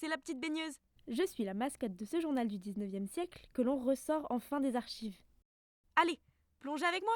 la petite baigneuse. Je suis la mascotte de ce journal du 19e siècle que l'on ressort enfin des archives. Allez, plongez avec moi.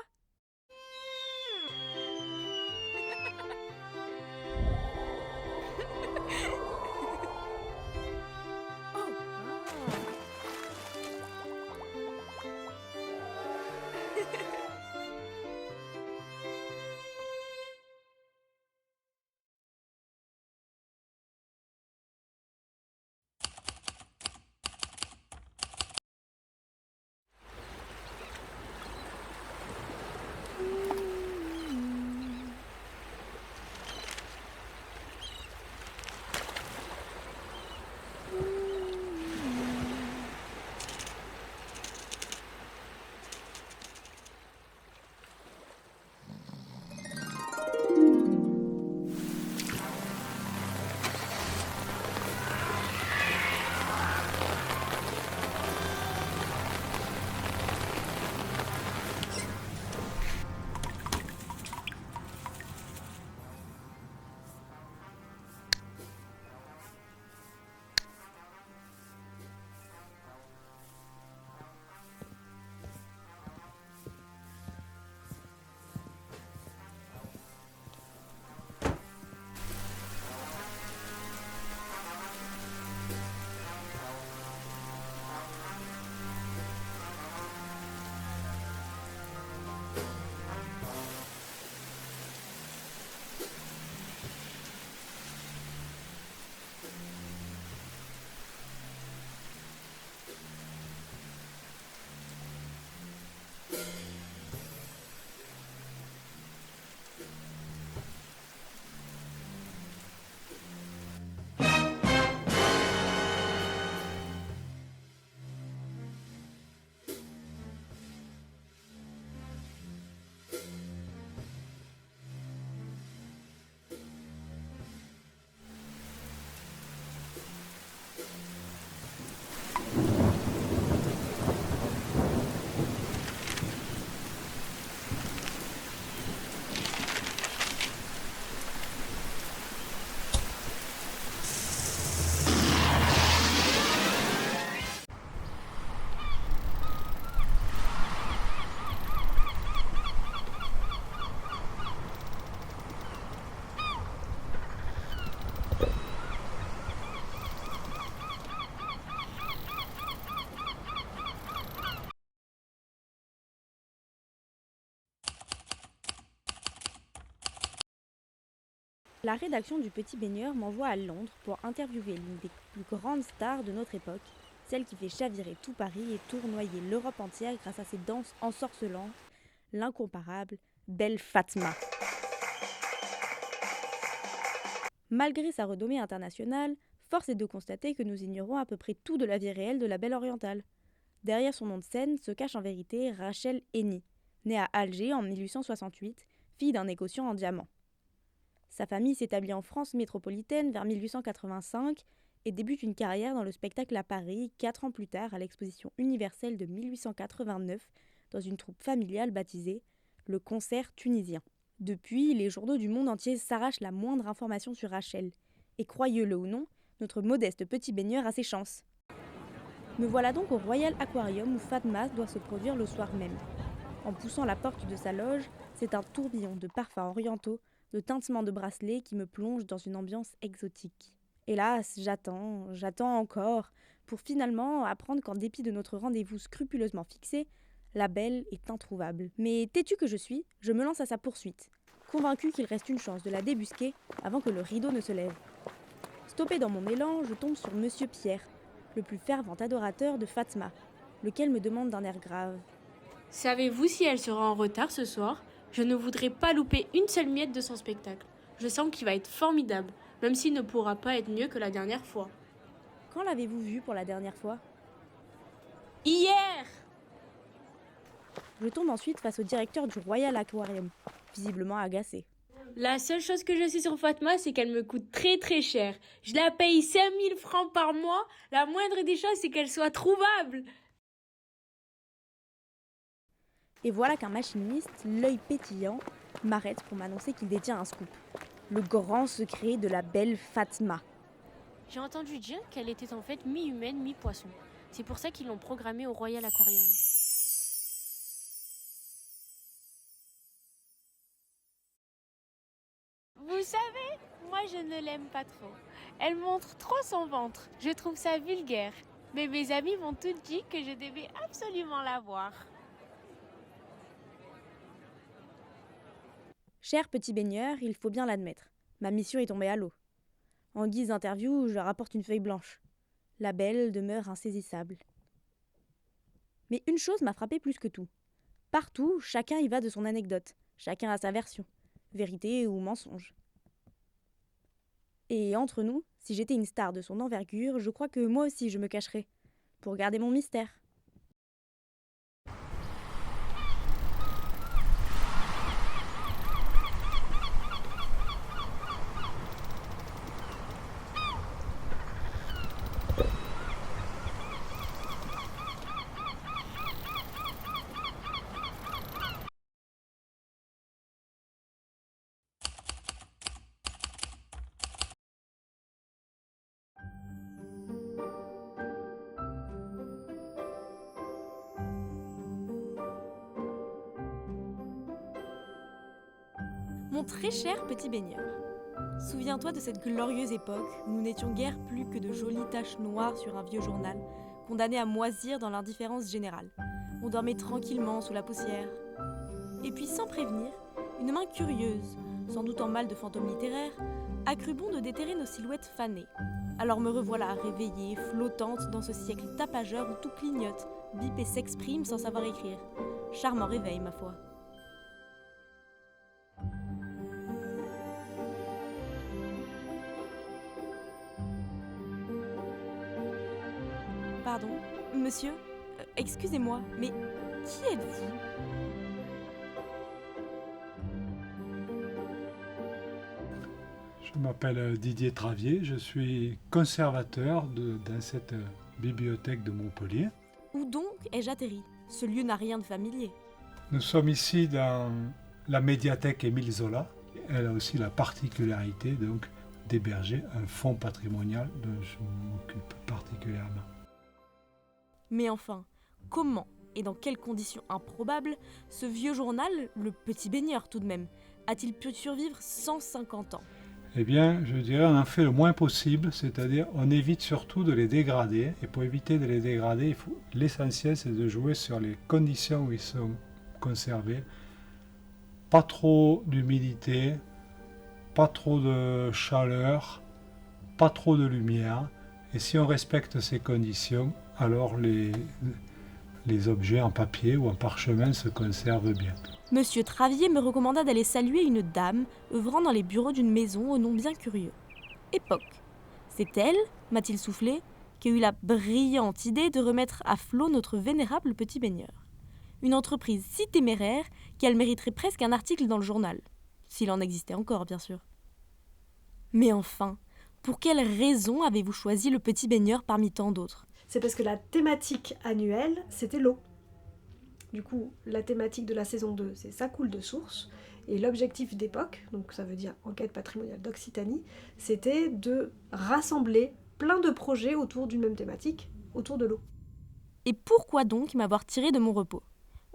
La rédaction du Petit Baigneur m'envoie à Londres pour interviewer l'une des plus grandes stars de notre époque, celle qui fait chavirer tout Paris et tournoyer l'Europe entière grâce à ses danses ensorcelantes, l'incomparable Belle Fatma. Malgré sa renommée internationale, force est de constater que nous ignorons à peu près tout de la vie réelle de la belle orientale. Derrière son nom de scène se cache en vérité Rachel Henny, née à Alger en 1868, fille d'un négociant en diamants. Sa famille s'établit en France métropolitaine vers 1885 et débute une carrière dans le spectacle à Paris 4 ans plus tard à l'exposition universelle de 1889 dans une troupe familiale baptisée le Concert tunisien. Depuis, les journaux du monde entier s'arrachent la moindre information sur Rachel. Et croyez-le ou non, notre modeste petit baigneur a ses chances. Me voilà donc au Royal Aquarium où Fatma doit se produire le soir même. En poussant la porte de sa loge, c'est un tourbillon de parfums orientaux, de tintements de bracelets qui me plonge dans une ambiance exotique. Hélas, j'attends encore, pour finalement apprendre qu'en dépit de notre rendez-vous scrupuleusement fixé, la belle est introuvable. Mais têtu que je suis, je me lance à sa poursuite, convaincu qu'il reste une chance de la débusquer avant que le rideau ne se lève. Stoppé dans mon élan, je tombe sur Monsieur Pierre, le plus fervent adorateur de Fatma, lequel me demande d'un air grave. Savez-vous si elle sera en retard ce soir ? Je ne voudrais pas louper une seule miette de son spectacle. Je sens qu'il va être formidable, même s'il ne pourra pas être mieux que la dernière fois. Quand l'avez-vous vu pour la dernière fois ? Hier ! Je tombe ensuite face au directeur du Royal Aquarium, visiblement agacé. La seule chose que je sais sur Fatma, c'est qu'elle me coûte très très cher. Je la paye 5000 francs par mois. La moindre des choses, c'est qu'elle soit trouvable. Et voilà qu'un machiniste, l'œil pétillant, m'arrête pour m'annoncer qu'il détient un scoop. Le grand secret de la belle Fatma. J'ai entendu dire qu'elle était en fait mi-humaine, mi-poisson. C'est pour ça qu'ils l'ont programmée au Royal Aquarium. Vous savez, moi je ne l'aime pas trop. Elle montre trop son ventre. Je trouve ça vulgaire. Mais mes amis m'ont toutes dit que je devais absolument la voir. Cher petit baigneur, il faut bien l'admettre. Ma mission est tombée à l'eau. En guise d'interview, je leur apporte une feuille blanche. La belle demeure insaisissable. Mais une chose m'a frappée plus que tout. Partout, chacun y va de son anecdote. Chacun a sa version. Vérité ou mensonge. Et entre nous, si j'étais une star de son envergure, je crois que moi aussi je me cacherais. Pour garder mon mystère. Mon très cher petit baigneur, souviens-toi de cette glorieuse époque où nous n'étions guère plus que de jolies taches noires sur un vieux journal, condamné à moisir dans l'indifférence générale. On dormait tranquillement sous la poussière. Et puis sans prévenir, une main curieuse, sans doute en mal de fantôme littéraire, a cru bon de déterrer nos silhouettes fanées. Alors me revoilà réveillée, flottante dans ce siècle tapageur où tout clignote, bip et s'exprime sans savoir écrire. Charmant réveil, ma foi. Pardon, monsieur, excusez-moi, mais qui êtes-vous ? Je m'appelle Didier Travier, je suis conservateur dans cette bibliothèque de Montpellier. Où donc ai-je atterri ? Ce lieu n'a rien de familier. Nous sommes ici dans la médiathèque Émile Zola. Elle a aussi la particularité donc d'héberger un fonds patrimonial dont je m'occupe particulièrement. Mais enfin, comment et dans quelles conditions improbables ce vieux journal, le Petit Baigneur tout de même, a-t-il pu survivre 150 ans ? Eh bien, je dirais on en fait le moins possible, c'est-à-dire on évite surtout de les dégrader. Et pour éviter de les dégrader, l'essentiel c'est de jouer sur les conditions où ils sont conservés. Pas trop d'humidité, pas trop de chaleur, pas trop de lumière. Et si on respecte ces conditions, alors les objets en papier ou en parchemin se conservent bien. Monsieur Travier me recommanda d'aller saluer une dame œuvrant dans les bureaux d'une maison au nom bien curieux. Époque. C'est elle, m'a-t-il soufflé, qui a eu la brillante idée de remettre à flot notre vénérable petit baigneur. Une entreprise si téméraire qu'elle mériterait presque un article dans le journal. S'il en existait encore, bien sûr. Mais enfin, pour quelle raison avez-vous choisi le petit baigneur parmi tant d'autres ? C'est parce que la thématique annuelle, c'était l'eau. Du coup, la thématique de la saison 2, c'est Ça coule de source. Et l'objectif d'époque, donc ça veut dire Enquête patrimoniale d'Occitanie, c'était de rassembler plein de projets autour d'une même thématique, autour de l'eau. Et pourquoi donc m'avoir tiré de mon repos ?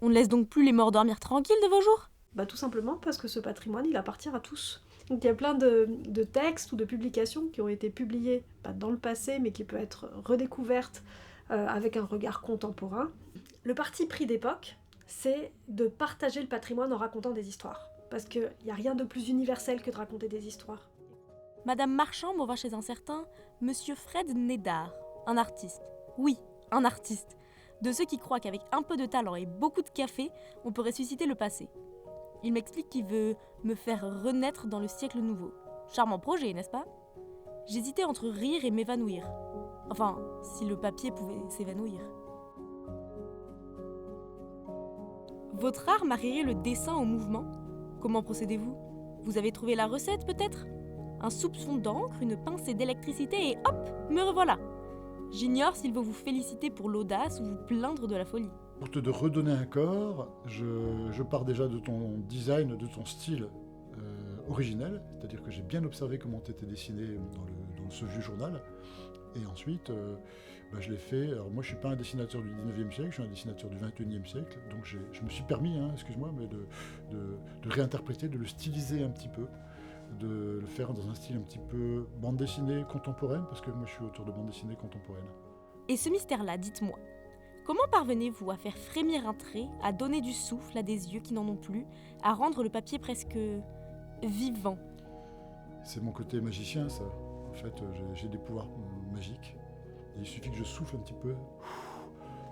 On ne laisse donc plus les morts dormir tranquilles de vos jours ? Tout simplement parce que ce patrimoine, il appartient à tous. Donc il y a plein de textes ou de publications qui ont été publiées, pas dans le passé, mais qui peuvent être redécouvertes avec un regard contemporain. Le parti pris d'époque, c'est de partager le patrimoine en racontant des histoires. Parce qu'il n'y a rien de plus universel que de raconter des histoires. Madame Marchand m'envoie chez un certain Monsieur Fred Nédard, un artiste. Oui, un artiste. De ceux qui croient qu'avec un peu de talent et beaucoup de café, on peut ressusciter le passé. Il m'explique qu'il veut me faire renaître dans le siècle nouveau. Charmant projet, n'est-ce pas ? J'hésitais entre rire et m'évanouir. Enfin, si le papier pouvait s'évanouir. Votre art marierait le dessin au mouvement ? Comment procédez-vous ? Vous avez trouvé la recette peut-être ? Un soupçon d'encre, une pincée d'électricité et hop, me revoilà. J'ignore s'il veut vous féliciter pour l'audace ou vous plaindre de la folie. Pour te redonner un corps, je pars déjà de ton design, de ton style originel, c'est-à-dire que j'ai bien observé comment tu étais dessiné dans le dans ce vieux journal. Et ensuite, je l'ai fait. Alors moi, je ne suis pas un dessinateur du 19e siècle, je suis un dessinateur du 21e siècle. Donc je me suis permis, excuse-moi, mais de réinterpréter, de le styliser un petit peu, de le faire dans un style un petit peu bande dessinée contemporaine, parce que moi, je suis auteur de bande dessinée contemporaine. Et ce mystère-là, dites-moi, comment parvenez-vous à faire frémir un trait, à donner du souffle à des yeux qui n'en ont plus, à rendre le papier presque vivant? C'est mon côté magicien, ça. En fait, j'ai des pouvoirs magiques. Et il suffit que je souffle un petit peu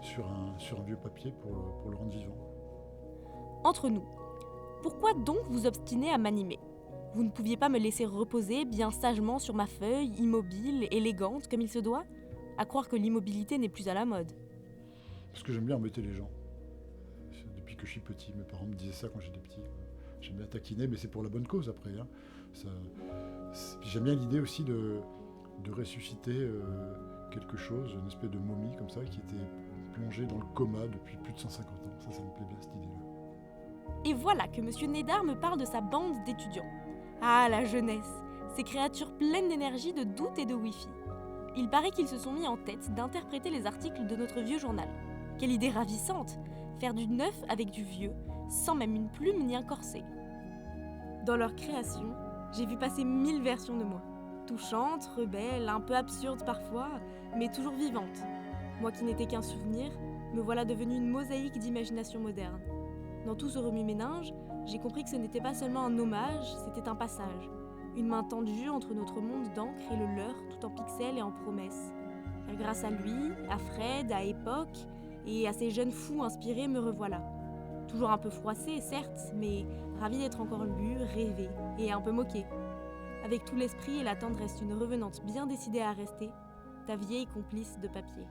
sur un vieux papier pour le rendre vivant. Entre nous, pourquoi donc vous obstinez à m'animer? Vous ne pouviez pas me laisser reposer bien sagement sur ma feuille, immobile, élégante, comme il se doit? À croire que l'immobilité n'est plus à la mode. Parce que j'aime bien embêter les gens. Depuis que je suis petit, mes parents me disaient ça quand j'étais petit. J'aime bien taquiner, mais c'est pour la bonne cause après. J'aime bien l'idée aussi de ressusciter quelque chose, une espèce de momie comme ça, qui était plongée dans le coma depuis plus de 150 ans. Ça me plaît bien, cette idée-là. Et voilà que M. Nédard me parle de sa bande d'étudiants. Ah, la jeunesse, ces créatures pleines d'énergie, de doute et de wifi. Il paraît qu'ils se sont mis en tête d'interpréter les articles de notre vieux journal. Quelle idée ravissante! Faire du neuf avec du vieux, sans même une plume ni un corset. Dans leur création, j'ai vu passer 1000 versions de moi. Touchantes, rebelles, un peu absurdes parfois, mais toujours vivantes. Moi qui n'étais qu'un souvenir, me voilà devenue une mosaïque d'imagination moderne. Dans tout ce remue-ménage, j'ai compris que ce n'était pas seulement un hommage, c'était un passage. Une main tendue entre notre monde d'encre et le leur, tout en pixels et en promesses. Grâce à lui, à Fred, à Époque, et à ces jeunes fous inspirés, me revoilà. Toujours un peu froissé, certes, mais ravi d'être encore lu, rêvé, et un peu moqué. Avec tout l'esprit et la tendresse d'une revenante bien décidée à rester, ta vieille complice de papier.